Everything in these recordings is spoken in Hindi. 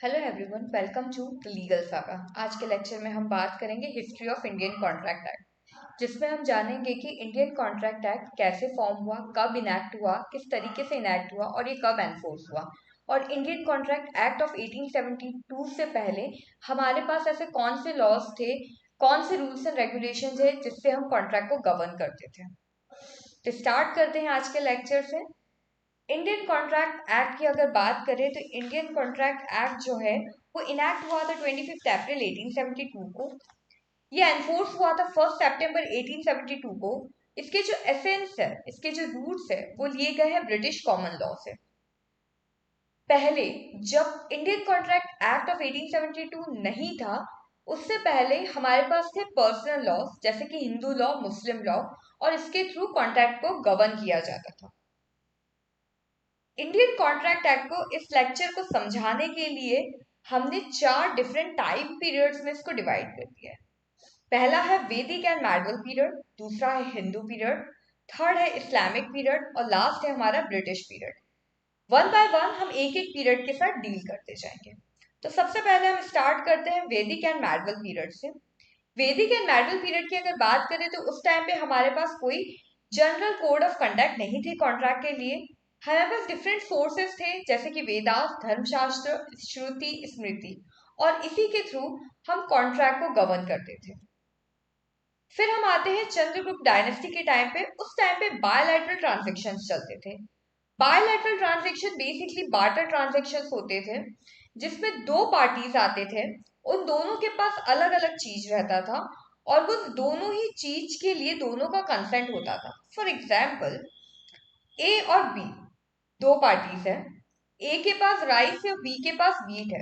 Hello everyone, welcome to the legal saga. आज के लेक्चर में हम बात करेंगे history of Indian contract act, जिसमें हम जानेंगे कि इंडियन कॉन्ट्रैक्ट एक्ट कैसे फॉर्म हुआ, कब इनैक्ट हुआ, किस तरीके से इनैक्ट हुआ और ये कब एनफोर्स हुआ। और इंडियन कॉन्ट्रैक्ट एक्ट ऑफ 1872 से पहले हमारे पास ऐसे कौन से लॉज थे, कौन से रूल्स एंड रेगुलेशन थे जिससे हम कॉन्ट्रैक्ट को गवर्न करते थे। तो स्टार्ट करते हैं आज के लेक्चर से। इंडियन कॉन्ट्रैक्ट एक्ट की अगर बात करें तो इंडियन कॉन्ट्रैक्ट एक्ट जो है वो इनैक्ट हुआ था 25 अप्रैल 1872 को। ये एनफोर्स हुआ था 1 सितंबर 1872 को। इसके जो एसेंस है, इसके जो रूट्स है, वो लिए गए हैं ब्रिटिश कॉमन लॉ से। पहले जब इंडियन कॉन्ट्रैक्ट एक्ट ऑफ 1872 नहीं था, उससे पहले हमारे पास थे पर्सनल लॉज जैसे कि हिंदू लॉ, मुस्लिम लॉ, और इसके थ्रू कॉन्ट्रैक्ट को गवर्न किया जाता था। इंडियन कॉन्ट्रैक्ट एक्ट को इस लेक्चर को समझाने के लिए हमने 4 टाइम पीरियड्स में इसको डिवाइड कर दिया है। पहला है वैदिक एंड मेडवल पीरियड, दूसरा है हिंदू पीरियड, थर्ड है इस्लामिक पीरियड और लास्ट है हमारा British period. One by one हम एक एक पीरियड के साथ डील करते जाएंगे। तो सबसे पहले हम स्टार्ट करते हैं वैदिक एंड मेडवल पीरियड से। वैदिक एंड मेडवल पीरियड की अगर बात करें तो उस टाइम पे हमारे पास कोई जनरल कोड ऑफ कंडक्ट नहीं थे कॉन्ट्रैक्ट के लिए। हमारे पास डिफरेंट सोर्सेस थे जैसे कि वेदास, धर्मशास्त्र, श्रुति, स्मृति, और इसी के थ्रू हम कॉन्ट्रैक्ट को गवर्न करते थे। फिर हम आते हैं चंद्रगुप्त डायनेस्टी के टाइम पे। उस टाइम पे बायलैटरल ट्रांजैक्शंस चलते थे। Bilateral transaction basically barter transactions होते थे, जिसमें दो पार्टीज आते थे, उन दोनों के पास अलग अलग चीज रहता था और वो दोनों ही चीज के लिए दोनों का कंसेंट होता था। फॉर एग्जाम्पल, ए और बी दो पार्टीज हैं। ए के पास राइस है और बी के पास वीट है।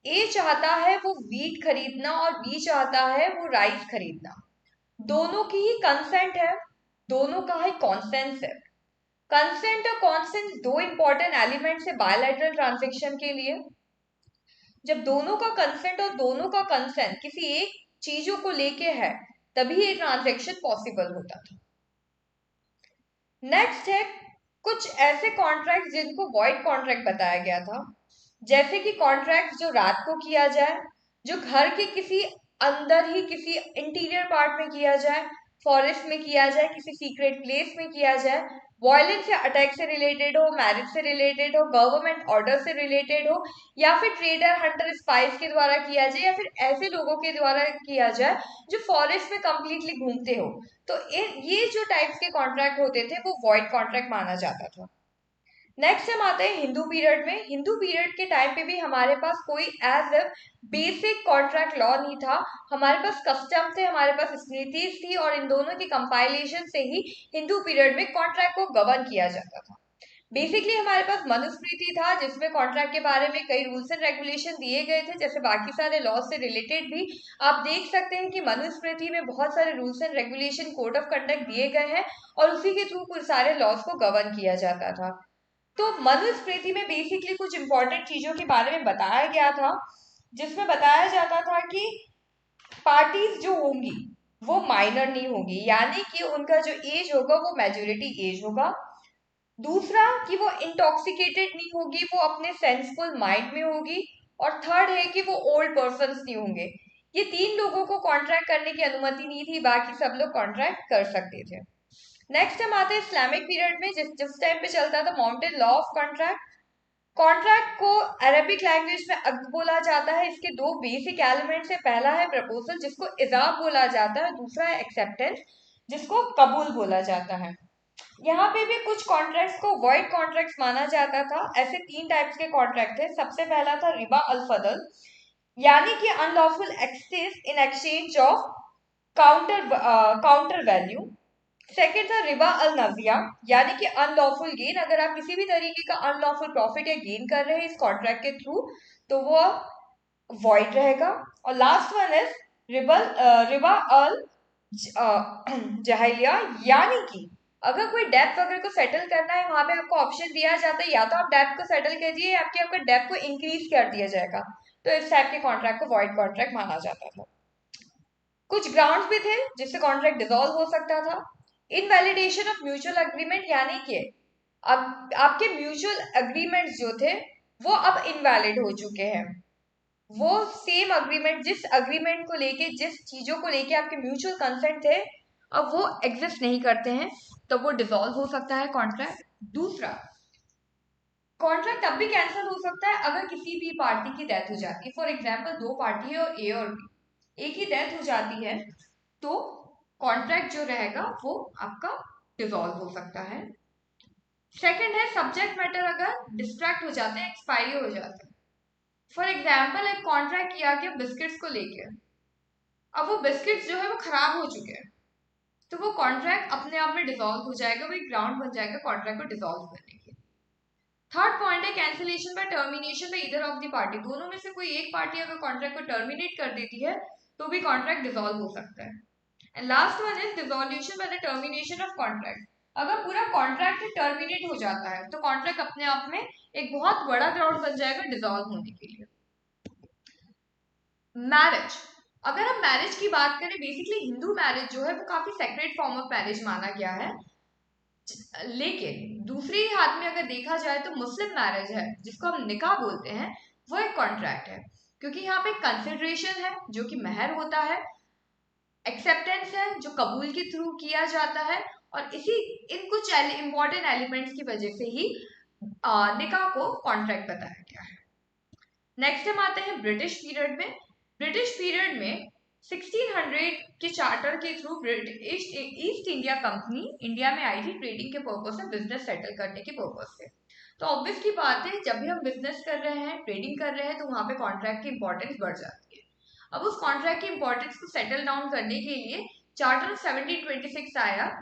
ए चाहता है वो वीट खरीदना और बी चाहता है वो राइस खरीदना। दोनों की ही कंसेंट है, दोनों का ही कॉन्सेंस है। कंसेंट और कॉन्सेंस दो इंपॉर्टेंट एलिमेंट्स है बायलैटरल ट्रांजैक्शन के लिए। जब दोनों का कंसेंट और दोनों का कंसेंट किसी एक चीजों को लेके है, तभी ये ट्रांजैक्शन पॉसिबल होता था। नेक्स्ट है कुछ ऐसे कॉन्ट्रैक्ट जिनको वॉइड कॉन्ट्रैक्ट बताया गया था, जैसे कि कॉन्ट्रैक्ट जो रात को किया जाए, जो घर के किसी अंदर ही किसी इंटीरियर पार्ट में किया जाए, फॉरेस्ट में किया जाए, किसी सीक्रेट प्लेस में किया जाए, वायलेंस या अटैक से रिलेटेड हो, मैरिज से रिलेटेड हो, गवर्नमेंट ऑर्डर से रिलेटेड हो, या फिर ट्रेडर, हंटर, स्पाइस के द्वारा किया जाए, या फिर ऐसे लोगों के द्वारा किया जाए जो फॉरेस्ट में कंप्लीटली घूमते हो। तो ये जो टाइप्स के कॉन्ट्रैक्ट होते थे वो वॉइड कॉन्ट्रैक्ट माना जाता था। नेक्स्ट हम आते हैं हिंदू पीरियड में। हिंदू पीरियड के टाइम पे भी हमारे पास कोई as a basic contract law नहीं था। हमारे पास कस्टम थे, हमारे पास स्मृतिज थी, और इन दोनों की कंपाइलेशन से ही हिंदू पीरियड में कॉन्ट्रैक्ट को गवर्न किया जाता था। बेसिकली हमारे पास मनुस्मृति था, जिसमें कॉन्ट्रैक्ट के बारे में कई रूल्स एंड रेगुलेशन दिए गए थे, जैसे बाकी सारे लॉ से रिलेटेड भी आप देख सकते हैं कि मनुस्मृति में बहुत सारे rules and regulation, code of conduct दिए गए हैं, और उसी के थ्रू कुछ सारे लॉज को गवर्न किया जाता था। तो मनुस्मृति में बेसिकली कुछ इंपॉर्टेंट चीजों के बारे में बताया गया था, जिसमें बताया जाता था कि पार्टीज जो होंगी वो माइनर नहीं होंगी, यानी कि उनका जो एज होगा वो मेजोरिटी एज होगा। दूसरा कि वो इंटॉक्सिकेटेड नहीं होगी, वो अपने सेंसफुल माइंड में होगी। और थर्ड है कि वो ओल्ड पर्सन नहीं होंगे। ये 3 लोगों को कॉन्ट्रैक्ट करने की अनुमति नहीं थी, बाकी सब लोग कॉन्ट्रैक्ट कर सकते थे। नेक्स्ट हम आते हैं इस्लामिक पीरियड में, जिस टाइम पे चलता था mountain law of contract. Contract को अरबिक लैंग्वेज में अक्द बोला जाता है। इसके दो बेसिक एलिमेंट्स है। पहला है प्रपोजल, जिसको इजाब बोला जाता है, दूसरा है एक्सेप्टेंस, जिसको कबूल बोला जाता है। यहाँ पे भी कुछ कॉन्ट्रैक्ट्स को वॉइड कॉन्ट्रैक्ट्स माना जाता था। ऐसे 3 टाइप्स के कॉन्ट्रैक्ट थे। सबसे पहला था रिबा अल फदल, यानी कि unlawful excess in exchange of counter value. Second था रिबा अल नजिया, यानी कि अनलॉफुल गेन। अगर आप किसी भी तरीके का अनलॉफुल प्रॉफिट या गेन कर रहे हैं इस कॉन्ट्रैक्ट के थ्रू, तो वो वॉइड रहेगा। और लास्ट वन इज रिबा अल जहलिया, यानी कि अगर कोई डेप्थ वगैरह को सेटल करना है, वहां पे आपको ऑप्शन दिया जाता है, या तो आप डेप्थ को सेटल कीजिए या आपके डेप्थ को इंक्रीज कर दिया जाएगा। तो इस टाइप के कॉन्ट्रैक्ट को वॉइड कॉन्ट्रैक्ट माना जाता था। कुछ ग्राउंड्स भी थे जिससे कॉन्ट्रैक्ट डिसॉल्व हो सकता था। इनवैलिडेशन ऑफ म्यूचुअल अग्रीमेंट, यानी कि अब आपके म्यूचुअल अग्रीमेंट्स जो थे वो अब इनवैलिड हो चुके हैं। वो सेम अग्रीमेंट, जिस अग्रीमेंट को लेके, जिस चीजों को लेके आपके म्यूचुअल कंसेंट थे, अब वो एग्जिस्ट नहीं करते हैं, तो वो डिसॉल्व हो सकता है कॉन्ट्रैक्ट। दूसरा, कॉन्ट्रैक्ट तब भी कैंसिल हो सकता है अगर किसी भी पार्टी की डेथ हो जाती है। फॉर एग्जाम्पल, दो पार्टी है और ए और बी, एक ही डेथ हो जाती है, तो कॉन्ट्रैक्ट जो रहेगा वो आपका डिसॉल्व हो सकता है। सेकंड है, सब्जेक्ट मैटर अगर डिस्ट्रैक्ट हो जाते हैं, एक्सपायरी हो जाते हैं। फॉर एग्जाम्पल, एक कॉन्ट्रैक्ट किया गया बिस्किट्स को लेके, अब वो बिस्किट्स जो है वो खराब हो चुके हैं, तो वो कॉन्ट्रैक्ट अपने आप में डिसॉल्व हो जाएगा, वो एक ग्राउंड बन जाएगा कॉन्ट्रैक्ट को डिसॉल्व करने के। थर्ड पॉइंट है cancellation by termination by either of the party. दोनों में से कोई एक पार्टी अगर कॉन्ट्रैक्ट को टर्मिनेट कर देती है तो भी कॉन्ट्रैक्ट डिसॉल्व हो सकता है। And last one is dissolution by the termination of contract. अगर पूरा कॉन्ट्रैक्ट टर्मिनेट हो जाता है तो कॉन्ट्रैक्ट अपने आप में एक बहुत बड़ा ग्राउंड बन जाएगा डिसॉल्व होने के लिए। मैरिज, अगर हम मैरिज की बात करें, बेसिकली हिंदू मैरिज जो है वो काफी सेक्रेट फॉर्म ऑफ मैरिज माना गया है, लेकिन दूसरी हाथ में अगर देखा जाए तो मुस्लिम मैरिज है, जिसको हम निकाह बोलते हैं, वो एक कॉन्ट्रैक्ट है, क्योंकि यहाँ पे कंसिडरेशन है जो कि महर होता है, एक्सेप्टेंस है जो कबूल के थ्रू किया जाता है, और इसी इन कुछ इंपॉर्टेंट एलिमेंट्स की वजह से ही निकाह को कॉन्ट्रैक्ट बताया गया है। नेक्स्ट हम आते हैं ब्रिटिश पीरियड में। ब्रिटिश पीरियड में 1600 के चार्टर के through east India company India में आई थी ट्रेडिंग के पर्पज से, बिजनेस सेटल करने के पर्पज से। तो ऑब्वियस की बात है, जब भी हम बिजनेस कर रहे हैं, ट्रेडिंग कर रहे हैं, तो वहां पे कॉन्ट्रैक्ट की इंपॉर्टेंस बढ़ जाती है। अब उस कॉन्ट्रैक्ट की इंपॉर्टेंस को सेटल डाउन करने के लिए चार्टर ऑफ 1726 आया।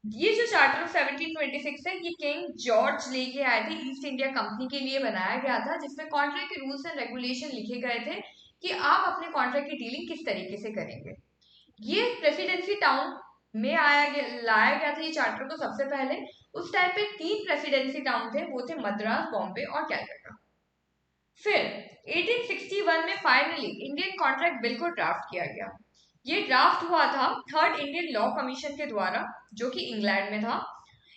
ये जो चार्टर ऑफ 1726 है, ये किंग जॉर्ज लेके आए थे, ईस्ट इंडिया कंपनी के लिए बनाया गया था, जिसमें कॉन्ट्रैक्ट के रूल्स एंड रेगुलेशन लिखे गए थे कि आप अपने कॉन्ट्रैक्ट की डीलिंग किस तरीके से करेंगे। ये प्रेसिडेंसी टाउन में लाया गया था ये चार्टर को सबसे पहले। उस टाइम पे 3 प्रेसिडेंसी टाउन थे, वो थे मद्रास, बॉम्बे और कैलकाटा। फिर 1861 में फाइनली इंडियन कॉन्ट्रैक्ट बिल को ड्राफ्ट किया गया। ये ड्राफ्ट हुआ था थर्ड इंडियन लॉ कमीशन के द्वारा, जो कि इंग्लैंड में था।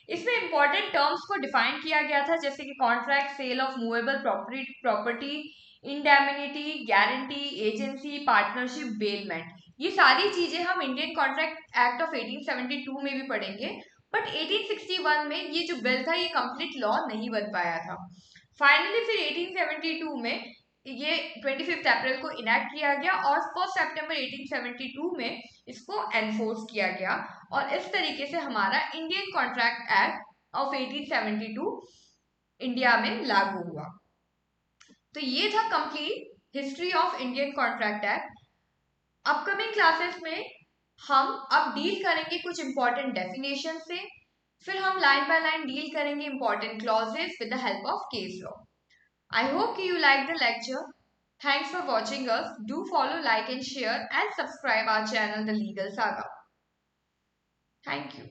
इसमें इंपॉर्टेंट टर्म्स को डिफाइन किया गया था, जैसे कि contract, sale of movable property, indemnity, guarantee, agency, partnership, bailment. ये सारी चीजें हम इंडियन कॉन्ट्रैक्ट एक्ट ऑफ 1872 में भी पढ़ेंगे, बट 1861 में ये जो बिल था ये कंप्लीट लॉ नहीं बन पाया था। फाइनली फिर 1872 में ये 25 अप्रैल को इनैक्ट किया गया और 1 सितंबर 1872 में इसको एनफोर्स किया गया, और इस तरीके से हमारा Indian contract act of 1872 India में लागू हुआ। तो ये था complete history of Indian contract act. Upcoming classes में हम अब डील करेंगे कुछ इंपॉर्टेंट डेफिनेशन से, फिर हम लाइन बाय लाइन डील करेंगे important clauses with the help of case law. I hope you liked the lecture. Thanks for watching us. Do follow, like and share and subscribe our channel The Legal Saga. Thank you.